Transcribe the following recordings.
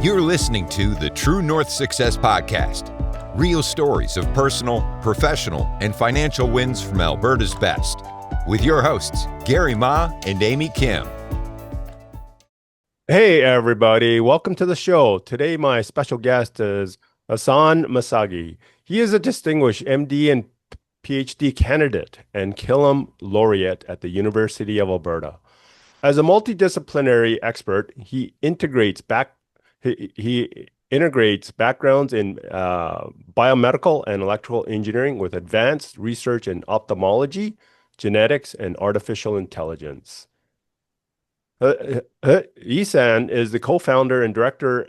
You're listening to the True North Success Podcast. Real stories of personal, professional, and financial wins from Alberta's best. With your hosts, Gary Ma and Amy Kim. Hey, everybody. Welcome to the show. Today, my special guest is Ehsan Misaghi. He is a distinguished MD and PhD candidate and Killam laureate at the University of Alberta. As a multidisciplinary expert, he integrates backgrounds in biomedical and electrical engineering with advanced research in ophthalmology, genetics, and artificial intelligence. Ehsan is the co-founder and director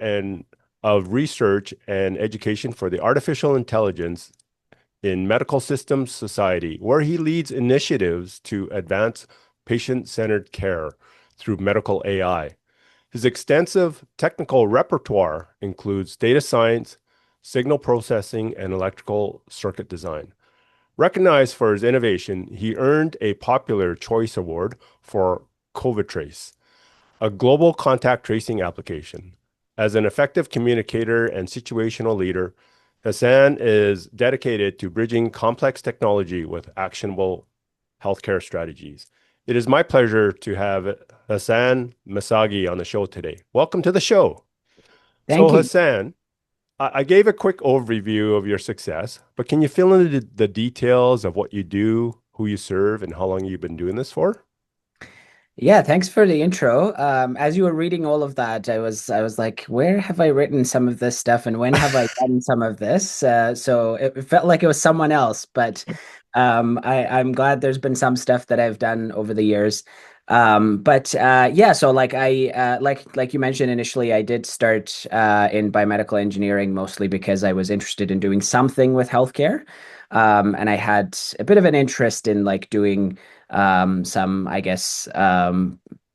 of research and education for the Artificial Intelligence in Medical Systems Society, where he leads initiatives to advance patient-centered care through medical AI. His extensive technical repertoire includes data science, signal processing, and electrical circuit design. Recognized for his innovation, he earned a Popular Choice Award for COVIDtrace, a global contact tracing application. As an effective communicator and situational leader, Ehsan is dedicated to bridging complex technology with actionable healthcare strategies. It is my pleasure to have Ehsan Misaghi on the show today. Welcome to the show. Thank you. Ehsan, I gave a quick overview of your success, but can you fill in the details of what you do, who you serve, and how long you've been doing this for? Yeah, thanks for the intro. As you were reading all of that, I was like, where have I written some of this stuff, and when have I done some of this? So it felt like it was someone else, but I'm glad there's been some stuff that I've done over the years. Yeah, so like you mentioned initially, I did start in biomedical engineering mostly because I was interested in doing something with healthcare. And I had a bit of an interest in like doing some, I guess,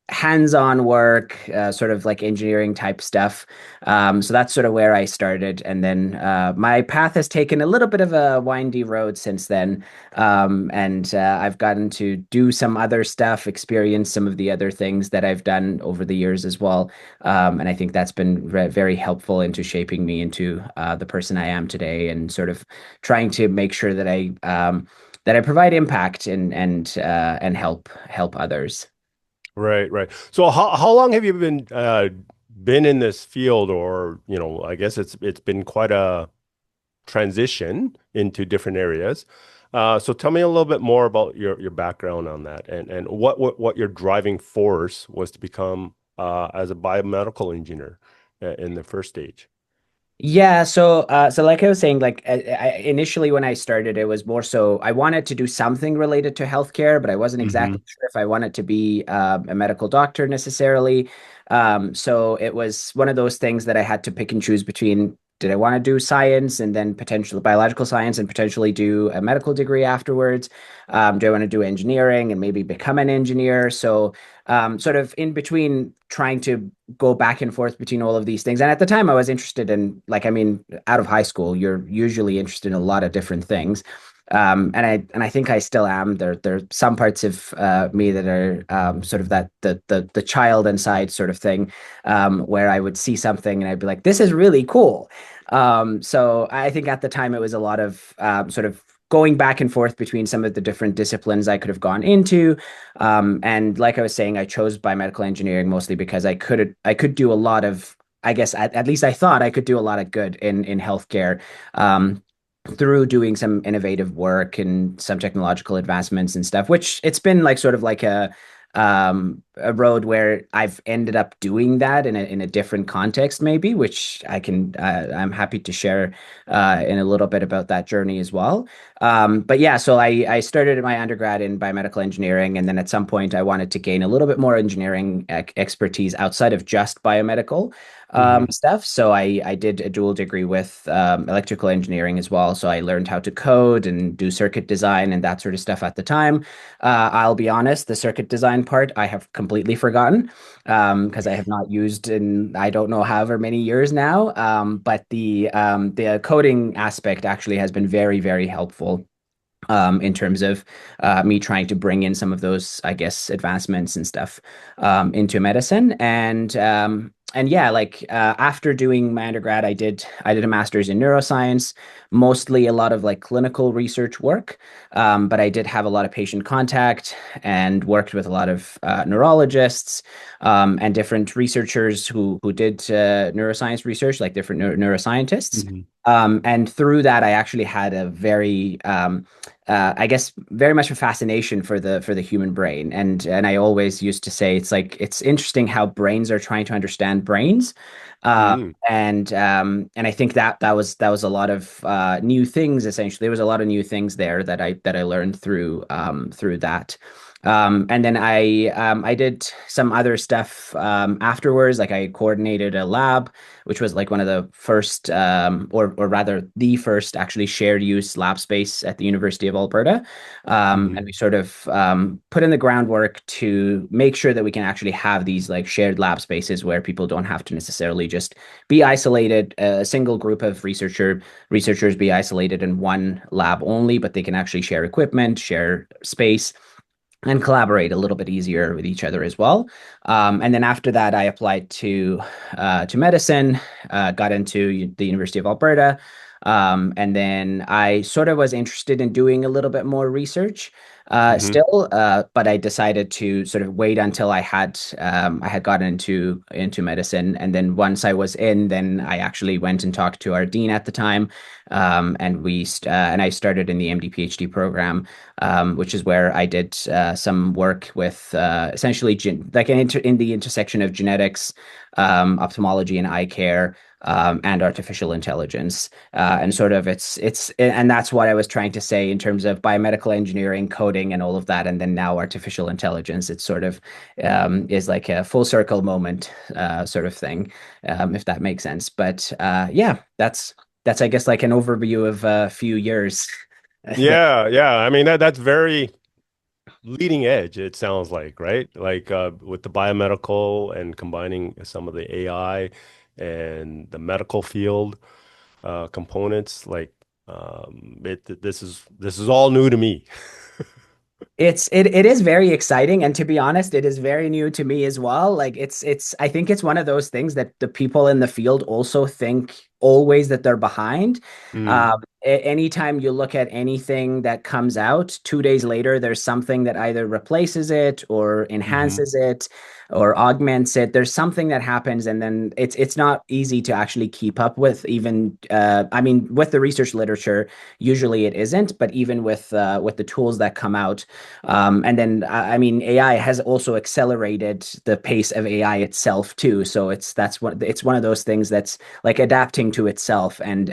hands-on work, sort of like engineering type stuff. So that's sort of where I started. And then my path has taken a little bit of a windy road since then. And I've gotten to do some other stuff, experience some of the other things that I've done over the years as well. And I think that's been very helpful into shaping me into the person I am today, and sort of trying to make sure that I provide impact and help others. Right. So how long have you been in this field, or I guess it's been quite a transition into different areas. So tell me a little bit more about your background on that, and what your driving force was to become as a biomedical engineer in the first stage. Yeah, so like I was saying, like initially when I started, it was more so I wanted to do something related to healthcare, but I wasn't Mm-hmm. exactly sure if I wanted to be a medical doctor necessarily. So it was one of those things that I had to pick and choose between. Did I want to do science and then potentially biological science and potentially do a medical degree afterwards? Do I want to do engineering and maybe become an engineer? So sort of in between trying to go back and forth between all of these things. And at the time I was interested in, like, I mean, out of high school, you're usually interested in a lot of different things. And I think I still am. There are some parts of me that are sort of that the child inside sort of thing, where I would see something and I'd be like, this is really cool. So I think at the time it was a lot of sort of going back and forth between some of the different disciplines I could have gone into. And like I was saying, I chose biomedical engineering mostly because I could do a lot of, I guess at least I thought I could do a lot of good in healthcare. Through doing some innovative work and some technological advancements and stuff, which it's been like sort of like a road where I've ended up doing that in a different context, maybe, which I'm happy to share in a little bit about that journey as well. But yeah, so I started my undergrad in biomedical engineering, and then at some point I wanted to gain a little bit more engineering expertise outside of just biomedical Mm-hmm. stuff. So I did a dual degree with electrical engineering as well. So I learned how to code and do circuit design and that sort of stuff at the time. I'll be honest, the circuit design part I have completely forgotten because I have not used in I don't know however many years now. But the coding aspect actually has been very helpful in terms of me trying to bring in some of those, I guess, advancements and stuff into medicine. And and yeah, like after doing my undergrad, I did a master's in neuroscience, mostly a lot of like clinical research work. But I did have a lot of patient contact and worked with a lot of neurologists and different researchers who did neuroscience research, like different neuroscientists. Mhm. And through that, I actually had a very I guess very much a fascination for the human brain, and I always used to say it's like it's interesting how brains are trying to understand brains, Mm. and I think that was a lot of new things. Essentially, there was a lot of new things there that I learned through that. And then I did some other stuff afterwards. Like I coordinated a lab, which was like one of the first, or rather the first actually shared use lab space at the University of Alberta. And we Mhm. sort of put in the groundwork to make sure that we can actually have these like shared lab spaces where people don't have to necessarily just be isolated, a single group of researchers be isolated in one lab only, but they can actually share equipment, share space and collaborate a little bit easier with each other as well. And then after that, I applied to medicine, got into the University of Alberta, and then I sort of was interested in doing a little bit more research. Mhm. Still, but I decided to sort of wait until I had gotten into medicine, and then once I was in, then I actually went and talked to our dean at the time, and I started in the MD PhD program, which is where I did some work with essentially like in the intersection of genetics, ophthalmology and eye care, and artificial intelligence. And sort of and that's what I was trying to say in terms of biomedical engineering, coding, and all of that. And then now artificial intelligence, it's sort of is like a full circle moment sort of thing, if that makes sense. But yeah, that's I guess like an overview of a few years. Yeah, yeah. I mean that's very leading edge, it sounds like, right? Like with the biomedical and combining some of the AI and the medical field components, like this is all new to me. It is very exciting, and to be honest, it is very new to me as well. Like it's I think it's one of those things that the people in the field also think always that they're behind. Mm, Anytime you look at anything that comes out, 2 days later, there's something that either replaces it or hmm. enhances it or augments it. There's something that happens, and then it's not easy to actually keep up with. Even I mean, with the research literature, usually it isn't, but even with the tools that come out. And then, I mean, AI has also accelerated the pace of AI itself too. So it's one of those things that's like adapting to itself and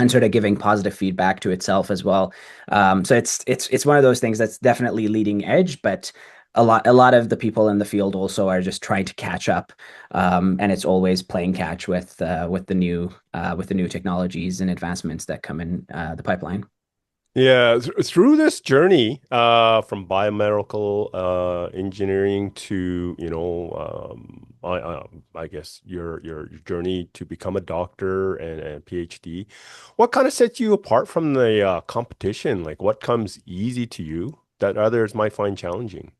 sort of giving positive feedback to itself as well. So it's one of those things that's definitely leading edge, but a lot of the people in the field also are just trying to catch up, and it's always playing catch with the new technologies and advancements that come in the pipeline. Yeah, through this journey from biomedical engineering to, I guess your journey to become a doctor and PhD, what kind of sets you apart from the competition? Like what comes easy to you that others might find challenging?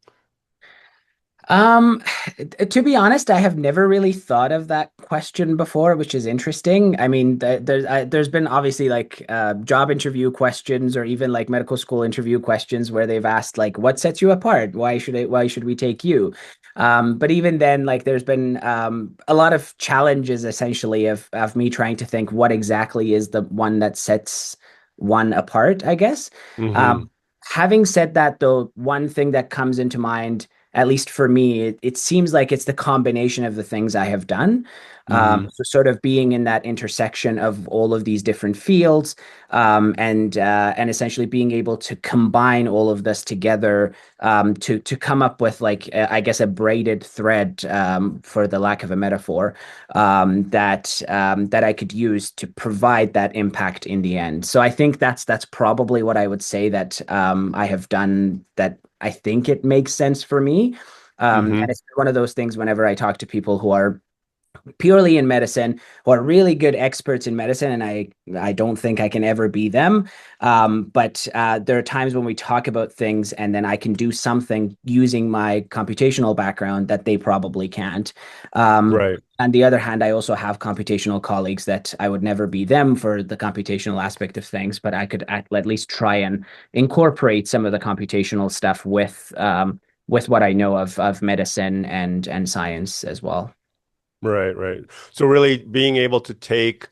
Um, to be honest, I have never really thought of that question before, which is interesting. I mean, there's been obviously like job interview questions or even like medical school interview questions where they've asked like, "What sets you apart? Why should we take you?" But even then, like, there's been a lot of challenges essentially of me trying to think what exactly is the one that sets one apart, I guess. Um, Mm-hmm. Having said that, though, one thing that comes into mind, at least for me, it seems like it's the combination of the things I have done. Mm-hmm. So sort of being in that intersection of all of these different fields, and essentially being able to combine all of this together, to come up with like I guess a braided thread, for the lack of a metaphor, that I could use to provide that impact in the end. So I think that's probably what I would say that I have done that I think it makes sense for me. And Mm-hmm. it's one of those things whenever I talk to people who are purely in medicine who are really good experts in medicine, and I don't think I can ever be them. But there are times when we talk about things, and then I can do something using my computational background that they probably can't. Right. On the other hand, I also have computational colleagues that I would never be them for the computational aspect of things, but I could at least try and incorporate some of the computational stuff with what I know of medicine and science as well. Right, right. So really being able to take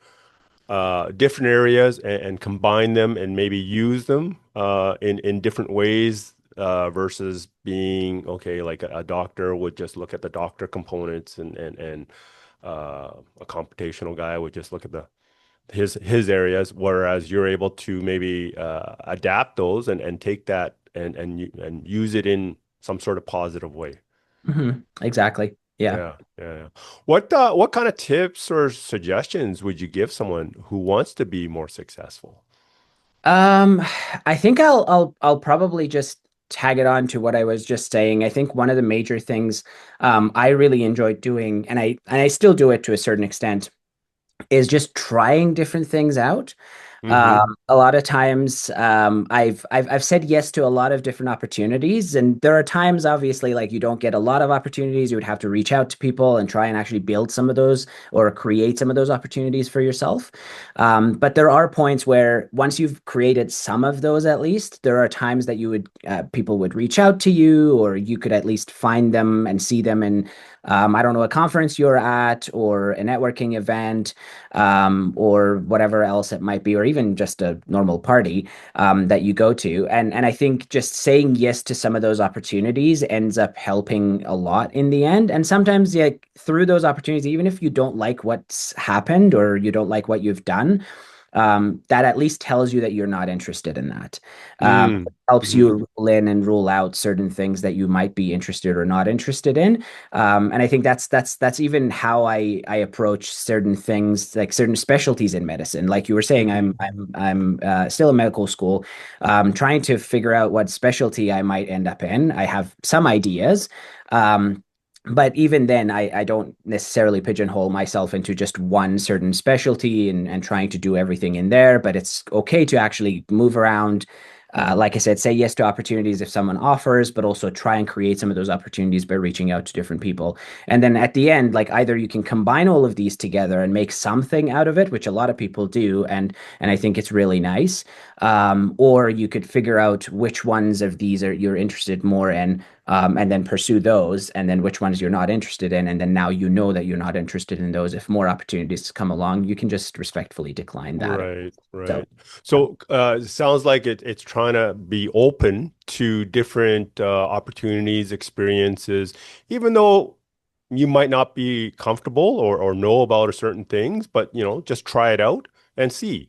different areas and combine them and maybe use them in different ways versus being okay, like a doctor would just look at the doctor components and a computational guy would just look at the his areas, whereas you're able to maybe adapt those and take that and use it in some sort of positive way. Exactly. Yeah. Yeah, yeah, yeah. What kind of tips or suggestions would you give someone who wants to be more successful? Um, I think I'll probably just tag it on to what I was just saying. I think one of the major things I really enjoyed doing, and I still do it to a certain extent, is just trying different things out. Mm-hmm. A lot of times, I've said yes to a lot of different opportunities, and there are times, obviously, like you don't get a lot of opportunities. You would have to reach out to people and try and actually build some of those or create some of those opportunities for yourself. But there are points where once you've created some of those, at least, there are times that you would people would reach out to you, or you could at least find them and see them in I don't know, a conference you're at or a networking event, or whatever else it might be, or even just a normal party that you go to. And I think just saying yes to some of those opportunities ends up helping a lot in the end. And sometimes, yeah, through those opportunities, even if you don't like what's happened or you don't like what you've done, that at least tells you that you're not interested in that. Helps Mm-hmm. you rule in and rule out certain things that you might be interested or not interested in. And I think that's even how I approach certain things, like certain specialties in medicine. Like you were saying, Mm-hmm. I'm still in medical school, trying to figure out what specialty I might end up in. I have some ideas. But even then, I don't necessarily pigeonhole myself into just one certain specialty and trying to do everything in there. But it's okay to actually move around. Like I said, say yes to opportunities if someone offers, but also try and create some of those opportunities by reaching out to different people. And then at the end, like either you can combine all of these together and make something out of it, which a lot of people do, and I think it's really nice. Or you could figure out which ones of these are you're interested more in, and then pursue those, and then which ones you're not interested in, and then now you know that you're not interested in those. If more opportunities come along, you can just respectfully decline that. Right, So, right. So it sounds like it's trying to be open to different opportunities, experiences, even though you might not be comfortable or know about certain things, but just try it out and see.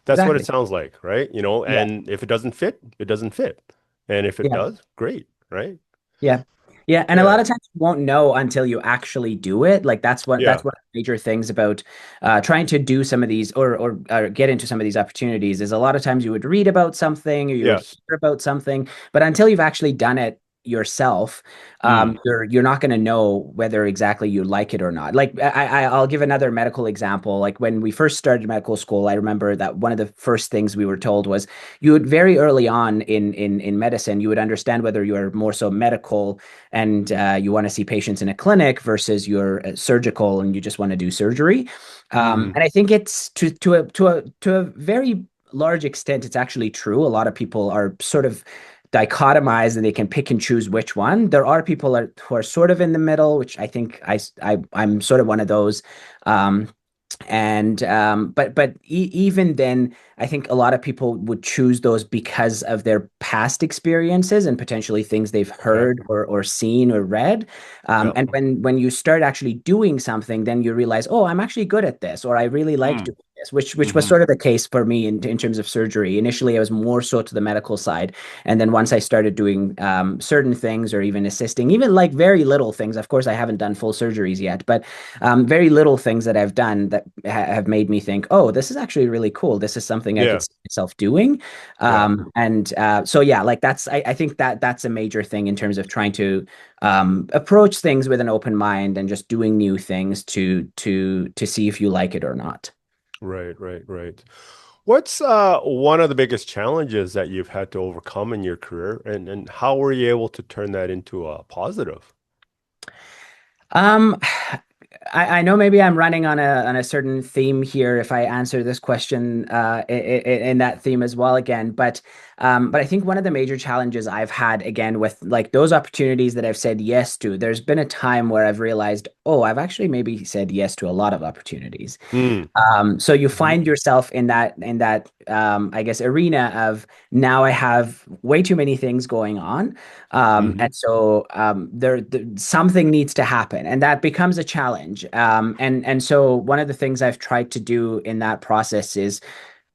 That's what it exactly. sounds like, right? Yeah. And if it doesn't fit, it doesn't fit. And if it Yeah. does, great, right? Yeah. Yeah. And a lot Yeah, of times you won't know until you actually do it. Like that's yeah, one of the major things about trying to do some of these or get into some of these opportunities is a lot of times you would read about something or you would yeah. hear about something, but until you've actually done it yourself, Mm, you're not going to know whether exactly you like it or not. Like I'll give another medical example. Like when we first started medical school, I remember that one of the first things we were told was you would very early on in medicine, you would understand whether you're more so medical and you want to see patients in a clinic versus you're surgical and you just want to do surgery. mm, And I think it's to a very large extent, it's actually true. A lot of people are sort of dichotomized and they can pick and choose which one. There are people who are sort of in the middle, which I think I'm sort of one of those. Um, and even then I think a lot of people would choose those because of their past experiences and potentially things they've yeah, heard or seen or read, yeah. and when you start actually doing something then you realize, oh, I'm actually good at this, or I really like Mm, doing Yes, which was Hmm. sort of the case for me in terms of surgery. Initially, I was more so to the medical side, and then once I started doing certain things or even assisting, even like very little things. Of course, I haven't done full surgeries yet, but very little things that I've done that have made me think, oh, this is actually really cool. This is something I Yeah. could see myself doing. Yeah. And so yeah, like I think that that's a major thing in terms of trying to approach things with an open mind and just doing new things to see if you like it or not. Right, right, right. What's one of the biggest challenges that you've had to overcome in your career, and how were you able to turn that into a positive? Um, I know maybe I'm running on a certain theme here if I answer this question in that theme as well again, but I think one of the major challenges I've had again with like those opportunities that I've said yes to, there's been a time where I've realized, oh, I've actually maybe said yes to a lot of opportunities. Mm. So you Hmm. find yourself in that I guess arena of now I have way too many things going on, Hmm. and so something needs to happen, and that becomes a challenge. And so one of the things I've tried to do in that process is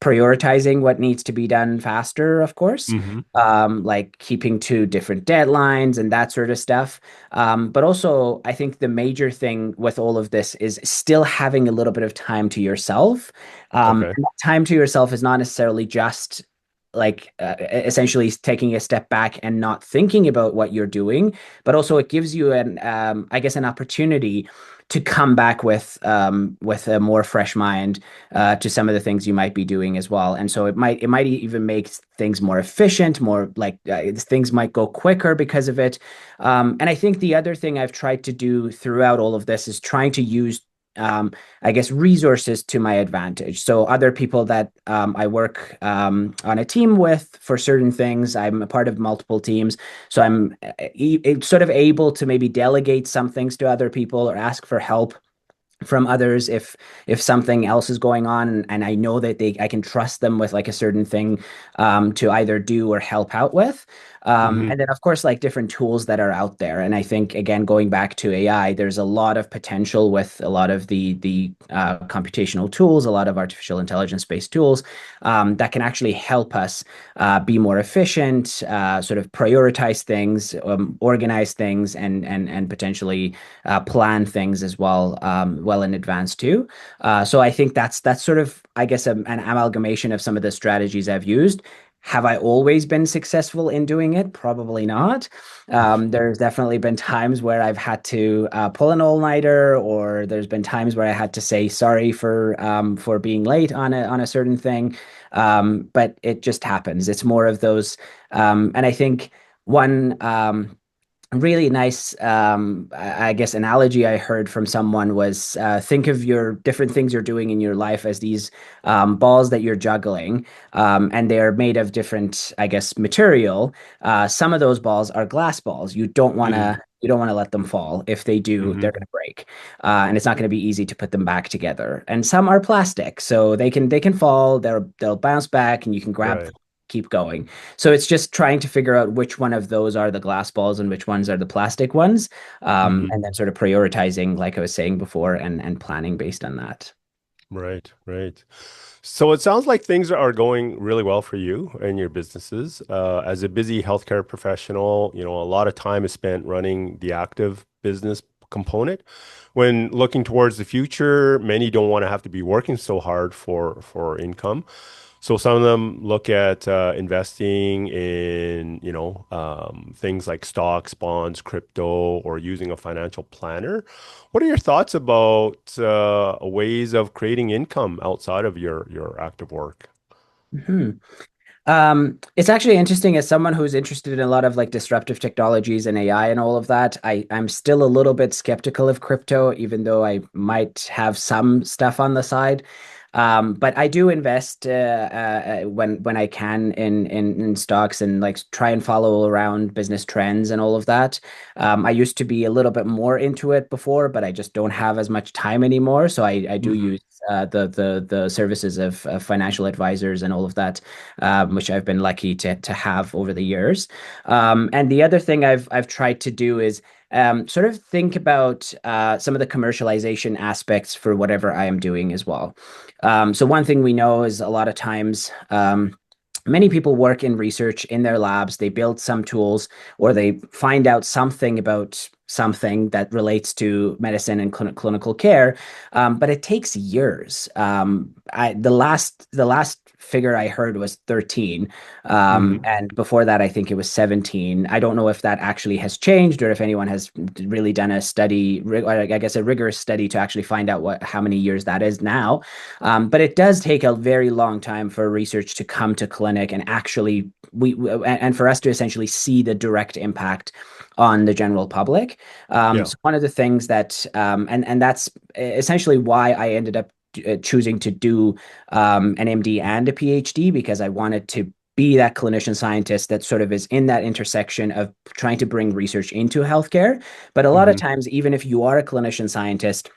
prioritizing what needs to be done faster, of course, Hmm. like keeping to different deadlines and that sort of stuff. But also, I think the major thing with all of this is still having a little bit of time to yourself. Okay. And that time to yourself is not necessarily just like essentially taking a step back and not thinking about what you're doing, but also it gives you I guess, an opportunity to come back with a more fresh mind to some of the things you might be doing as well. And so it might even make things more efficient, more like things might go quicker because of it. And I think the other thing I've tried to do throughout all of this is trying to use I guess resources to my advantage. So other people that I work on a team with for certain things, I'm a part of multiple teams, so I'm sort of able to maybe delegate some things to other people or ask for help from others if something else is going on, and I know that they I can trust them with like a certain thing to either do or help out with. Hmm. And then of course like different tools that are out there. And I think again going back to AI, there's a lot of potential with a lot of the computational tools, a lot of artificial intelligence based tools that can actually help us be more efficient, sort of prioritize things, organize things, and potentially plan things as well, well in advance too. So I think that's sort of, I guess, an amalgamation of some of the strategies I've used. Have I always been successful in doing it? Probably not. There's definitely been times where I've had to pull an all-nighter, or there's been times where I had to say sorry for being late on a certain thing. But it just happens. It's more of those, and I think one really nice I guess analogy I heard from someone was think of your different things you're doing in your life as these balls that you're juggling, and they're made of different, I guess, material. Some of those balls are glass balls. You don't want to let them fall. If they do, Hmm. they're going to break, and it's not going to be easy to put them back together. And some are plastic, so they can fall. They'll bounce back, and you can grab Right. them, keep going. So it's just trying to figure out which one of those are the glass balls and which ones are the plastic ones, Hmm. and then sort of prioritizing, like I was saying before, and planning based on that. Right, right. So it sounds like things are going really well for you and your businesses. As a busy healthcare professional, a lot of time is spent running the active business component. When looking towards the future, many don't want to have to be working so hard for income. So some of them look at investing in, things like stocks, bonds, crypto, or using a financial planner. What are your thoughts about ways of creating income outside of your active work? Mhm. It's actually interesting as someone who's interested in a lot of like disruptive technologies and AI and all of that. I'm still a little bit skeptical of crypto, even though I might have some stuff on the side. But I do invest when I can in stocks and like try and follow around business trends and all of that. I used to be a little bit more into it before, but I just don't have as much time anymore. So I do Hmm. use the services of financial advisors and all of that, which I've been lucky to have over the years. And the other thing I've tried to do is sort of think about some of the commercialization aspects for whatever I am doing as well. So one thing we know is a lot of times many people work in research in their labs. They build some tools or they find out something about something that relates to medicine and clinical care, but it takes years. The last figure I heard was 13, Hmm. and before that, I think it was 17. I don't know if that actually has changed or if anyone has really done a study, or I guess a rigorous study to actually find out how many years that is now. But it does take a very long time for research to come to clinic and actually and for us to essentially see the direct impact on the general public. Yeah. So one of the things that and that's essentially why I ended up choosing to do an MD and a PhD, because I wanted to be that clinician scientist that sort of is in that intersection of trying to bring research into healthcare. But a lot of Hmm. times, even if you are a clinician scientist,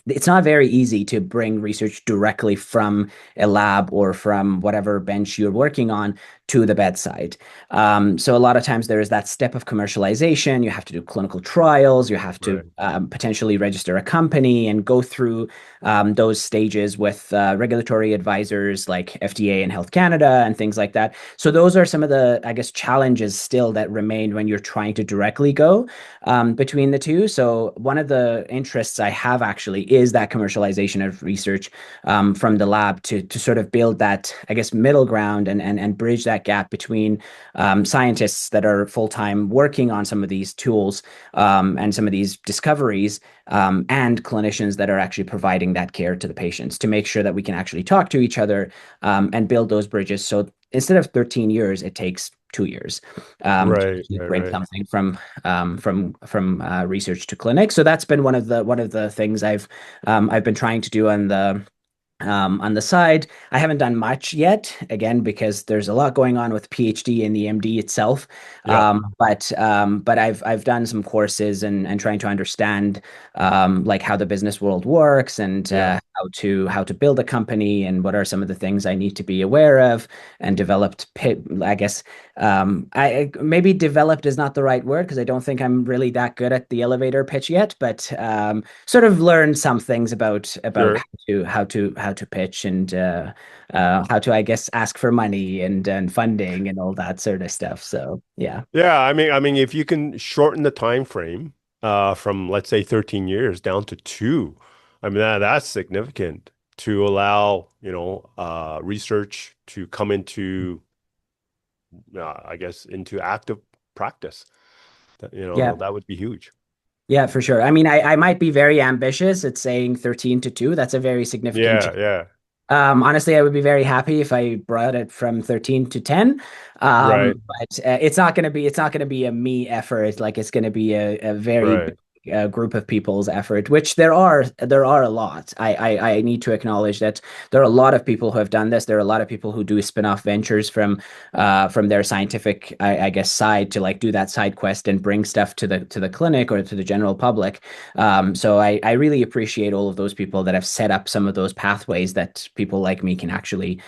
it's not very easy to bring research directly from a lab or from whatever bench you're working on to the bedside. So a lot of times there is that step of commercialization. You have to do clinical trials. You have to Right. potentially register a company and go through those stages with regulatory advisors like FDA and Health Canada and things like that. So those are some of the, I guess, challenges still that remain when you're trying to directly go between the two. So one of the interests I have actually is that commercialization of research from the lab to sort of build that, I guess, middle ground and bridge that gap between scientists that are full-time working on some of these tools and some of these discoveries and clinicians that are actually providing that care to the patients, to make sure that we can actually talk to each other and build those bridges. So instead of 13 years, it takes 2 years Right. to Right. bring Right. something from research to clinic. So that's been one of the things I've been trying to do on the side. I haven't done much yet, again, because there's a lot going on with PhD and the MD itself. Yeah. But I've done some courses and trying to understand like how the business world works and Yeah. how to build a company and what are some of the things I need to be aware of, and developed I guess I maybe developed is not the right word, because I don't think I'm really that good at the elevator pitch yet, but sort of learned some things about Sure. how to pitch and how to, I guess, ask for money and funding and all that sort of stuff. So yeah. Yeah. I mean, if you can shorten the time frame from let's say 13 years down to two, I mean that's significant to allow, research to come into, I guess, into active practice. Yeah. That would be huge. Yeah, for sure. I mean, I might be very ambitious at saying 13 to 2. That's a very significant Yeah. change. Yeah. Honestly, I would be very happy if I brought it from 13 to 10. Right. But it's not gonna be a me effort. Like, it's gonna be a very big Right. group of people's effort, which there are a lot. I need to acknowledge that there are a lot of people who have done this. There are a lot of people who do spin-off ventures from their scientific, I guess, side, to like do that side quest and bring stuff to the clinic or to the general public. So I really appreciate all of those people that have set up some of those pathways that people like me can actually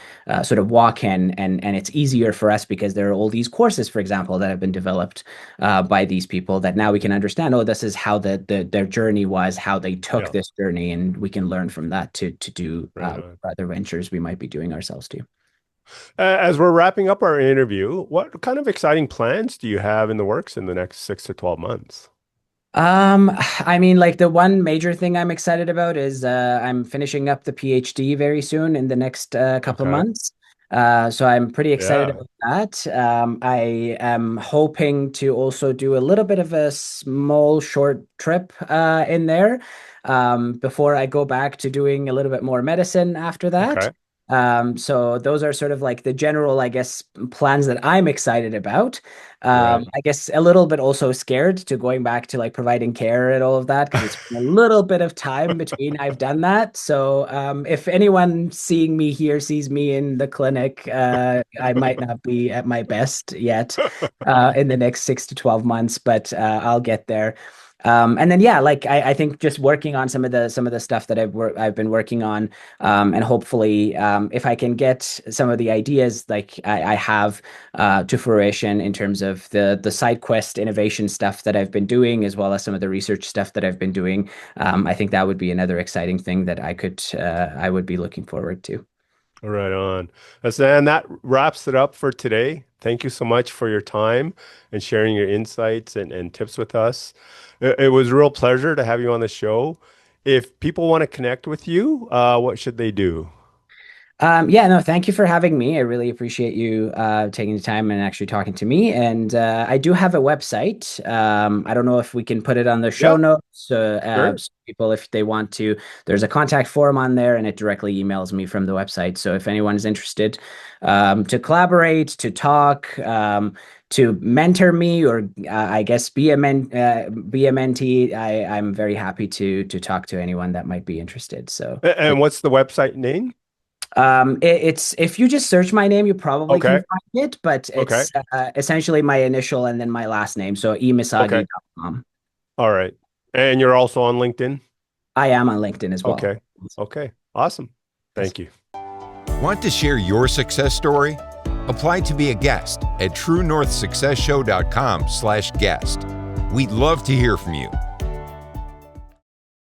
sort of walk in, and it's easier for us because there are all these courses, for example, that have been developed by these people, that now we can understand, oh, this is how their journey was, how they took Yeah. this journey, and we can learn from that to do Right. Right. other ventures we might be doing ourselves too. As we're wrapping up our interview, what kind of exciting plans do you have in the works in the next 6 to 12 months? I mean, like, the one major thing I'm excited about is I'm finishing up the PhD very soon in the next couple of Okay. months. So I'm pretty excited Yeah. about that. I am hoping to also do a little bit of a small short trip in there before I go back to doing a little bit more medicine after that. Okay. So those are sort of like the general, I guess, plans that I'm excited about. Right. I guess a little bit also scared to going back to like providing care and all of that, because it's been a little bit of time between I've done that. So if anyone seeing me here sees me in the clinic, I might not be at my best yet in the next 6 to 12 months, but I'll get there. And then yeah, like I think just working on some of the stuff that I've been working on, and hopefully if I can get some of the ideas like I have to fruition in terms of the side quest innovation stuff that I've been doing, as well as some of the research stuff that I've been doing, I think that would be another exciting thing that I would be looking forward to. Right on. And that wraps it up for today. Thank you so much for your time and sharing your insights and tips with us. It was a real pleasure to have you on the show. If people want to connect with you, what should they do? Yeah, no, thank you for having me. I really appreciate you taking the time and actually talking to me. And I do have a website. I don't know if we can put it on the show Yep, notes. sure. So people, if they want to, there's a contact form on there, and it directly emails me from the website. So if anyone is interested to collaborate, to talk, to mentor me, or I guess be a mentee, I'm very happy to talk to anyone that might be interested. So. And what's the website name? It's if you just search my name, you probably can Okay. find it, but Okay. it's essentially my initial and then my last name. So Okay. emisagi.com. All right. And you're also on LinkedIn? I am on LinkedIn as well. Okay. Okay. Awesome. Yes. Thank you. Want to share your success story? Apply to be a guest at truenorthsuccessshow.com/guest. We'd love to hear from you.